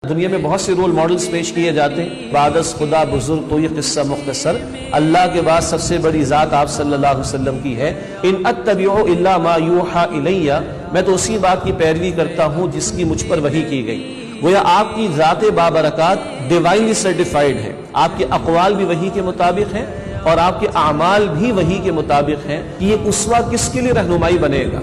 دنیا میں بہت سے رول ماڈلز پیش کیے جاتے ہیں، بعد از خدا بزرگ تو یہ قصہ مختصر، اللہ کے بعد سب سے بڑی ذات آپ صلی اللہ علیہ وسلم کی ہے۔ ان اتبع الا ما یوحى الی، میں تو اسی بات کی پیروی کرتا ہوں جس کی مجھ پر وحی کی گئی۔ گویا آپ کی ذات بابرکات ڈیوائنلی سرٹیفائیڈ ہے، آپ کے اقوال بھی وحی کے مطابق ہیں اور آپ کے اعمال بھی وحی کے مطابق ہیں کہ یہ اسوہ کس کے لیے رہنمائی بنے گا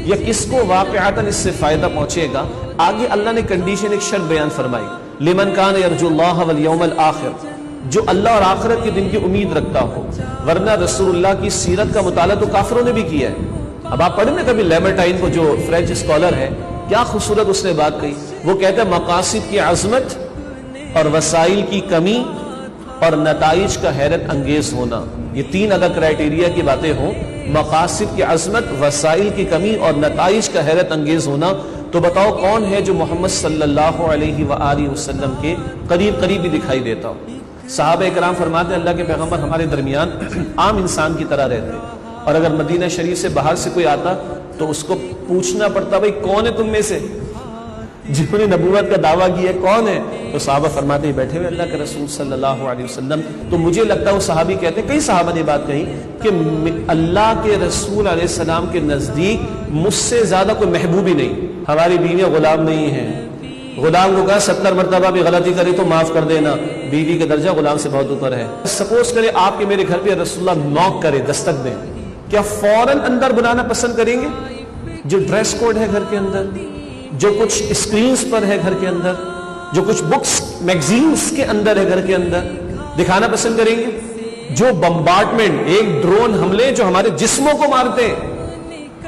یا کس کو واقعتاً اس سے فائدہ پہنچے گا۔ آگے اللہ نے کنڈیشن ایک شرط بیان فرمائی، لمن کان یرجو اللہ والیوم الآخر، جو اللہ اور آخرت کے دن کی امید رکھتا ہو، ورنہ رسول اللہ کی سیرت کا مطالعہ تو کافروں نے بھی کیا ہے۔ اب آپ پڑھیں نا کبھی لیبرٹائن کو، جو فرینچ اسکالر ہے، کیا خوبصورت اس نے بات کہی۔ وہ کہتا ہے مقاصد کی عظمت اور وسائل کی کمی اور نتائج کا حیرت انگیز ہونا، یہ تین اگر کرائٹیریا کی باتیں ہوں، مقاصد کی عظمت، وسائل کی کمی اور نتائج کا حیرت انگیز ہونا، تو بتاؤ کون ہے جو محمد صلی اللہ علیہ وآلہ وسلم کے قریب ہی دکھائی دیتا ہو۔ صحابہ کرام فرماتے ہیں اللہ کے پیغمبر ہمارے درمیان عام انسان کی طرح رہتے، اور اگر مدینہ شریف سے باہر سے کوئی آتا تو اس کو پوچھنا پڑتا بھائی کون ہے تم میں سے جنہوں نے نبوت کا دعویٰ کیا ہے، کون ہے؟ تو صحابہ فرماتے ہیں بیٹھے ہوئے اللہ کے رسول صلی اللہ علیہ وسلم۔ تو مجھے لگتا ہے وہ صحابی کہتے ہیں، کئی صحابہ نے بات کہی کہ اللہ کے رسول علیہ السلام کے نزدیک مجھ سے زیادہ کوئی محبوب ہی نہیں، ہماری بیویاں غلام نہیں ہیں۔ غلام کو کہا 70 مرتبہ بھی غلطی کرے تو معاف کر دینا، بیوی کا درجہ غلام سے بہت اوپر ہے۔ سپوز کرے آپ کے میرے گھر پہ رسول اللہ نوک کرے، دستک دیں، کیا فوراً اندر بلانا پسند کریں گے؟ جو ڈریس کوڈ ہے گھر کے اندر، جو کچھ اسکرینز پر ہے گھر کے اندر، جو کچھ بکس میگزینز کے اندر ہے گھر کے اندر، دکھانا پسند کریں گے؟ جو بمبارڈمنٹ، ایک ڈرون حملے جو ہمارے جسموں کو مارتے ہیں،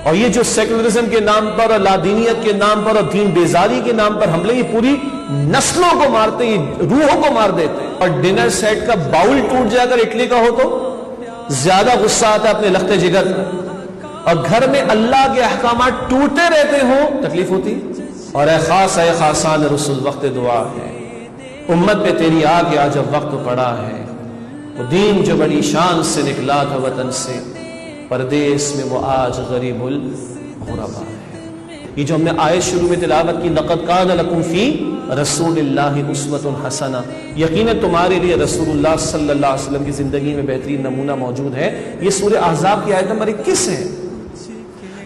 اور یہ جو سیکولرزم کے نام پر اور لادینیت کے نام پر اور دین بیزاری کے نام پر حملے، یہ پوری نسلوں کو مارتے ہیں، روحوں کو مار دیتے ہیں۔ اور ڈنر سیٹ کا باؤل ٹوٹ جائے اگر اٹلی کا ہو تو زیادہ غصہ آتا ہے اپنے لخت جگر، اور گھر میں اللہ کے احکامات ٹوٹتے رہتے ہوں تکلیف ہوتی۔ اور اے خاصان رسول وقت دعا ہے، امت پہ تیری آ کے آج اب وقت پڑا ہے، وہ دین جو بڑی شان سے نکلا تھا وطن سے، پردیس میں وہ آج غریب الغربا ہے۔ یہ جو ہم نے آیت شروع میں تلاوت کی، لقد کان لکم فی رسول اللہ اسوۃ حسنہ، یقیناً تمہارے لیے رسول اللہ صلی اللہ علیہ وسلم کی زندگی میں بہترین نمونہ موجود ہے۔ یہ سورہ احزاب کی آیت نمبر 21 ہے،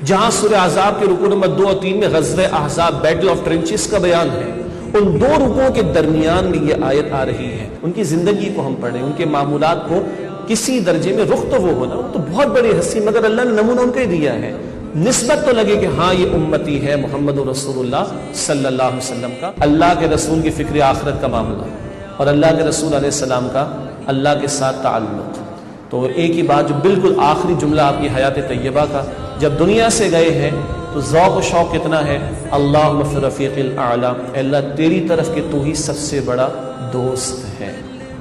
جہاں سورہ احزاب کے رکوع نمبر 2 اور 3 میں غزوہ احزاب، بیٹل آف ٹرنچز کا بیان ہے۔ ان دو رکوعوں کے درمیان میں یہ آیت آ رہی ہے۔ ان کی زندگی کو ہم پڑھیں، ان کے معمولات کو کسی درجے میں، رخ تو وہ ہونا، وہ تو بہت بڑی ہستی، مگر اللہ نے نمونہ ان کو ہی دیا ہے، نسبت تو لگے کہ ہاں یہ امتی ہے محمد رسول اللہ صلی اللہ علیہ وسلم کا۔ اللہ کے رسول کی فکر آخرت کا معاملہ اور اللہ کے رسول علیہ السلام کا اللہ کے ساتھ تعلق۔ تو ایک ہی بات جو بالکل آخری جملہ آپ کی حیات طیبہ کا، جب دنیا سے گئے ہیں تو ذوق و شوق کتنا ہے، اللہم فی الرفیق الاعلی، اللہ تیری طرف کہ تو ہی سب سے بڑا دوست ہے۔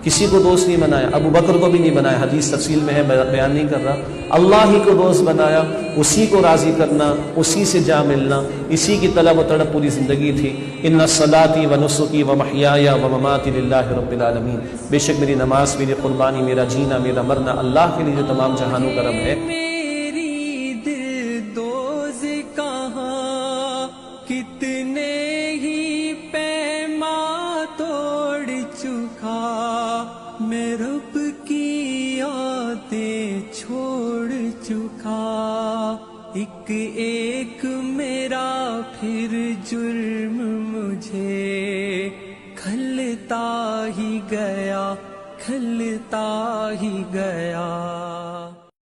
کسی کو دوست نہیں بنایا، ابو بکر کو بھی نہیں بنایا، حدیث تفصیل میں ہے، بیان نہیں کر رہا، اللہ ہی کو دوست بنایا، اسی کو راضی کرنا، اسی سے جا ملنا، اسی کی طلب و تڑپ پوری زندگی تھی۔ ان صلاتی و نسکی و محیای و مماتی للہ رب العالمین، بے شک میری نماز، میری قربانی، میرا جینا، میرا مرنا اللہ کے لیے جو تمام جہانوں کا رب ہے۔ میری دل دوز کہاں کتنے ہی پیما توڑ چکا، میں رب کی یادیں چھوڑ چکا، ایک میرا پھر جرم مجھے کھلتا ہی گیا، کھلتا ہی گیا۔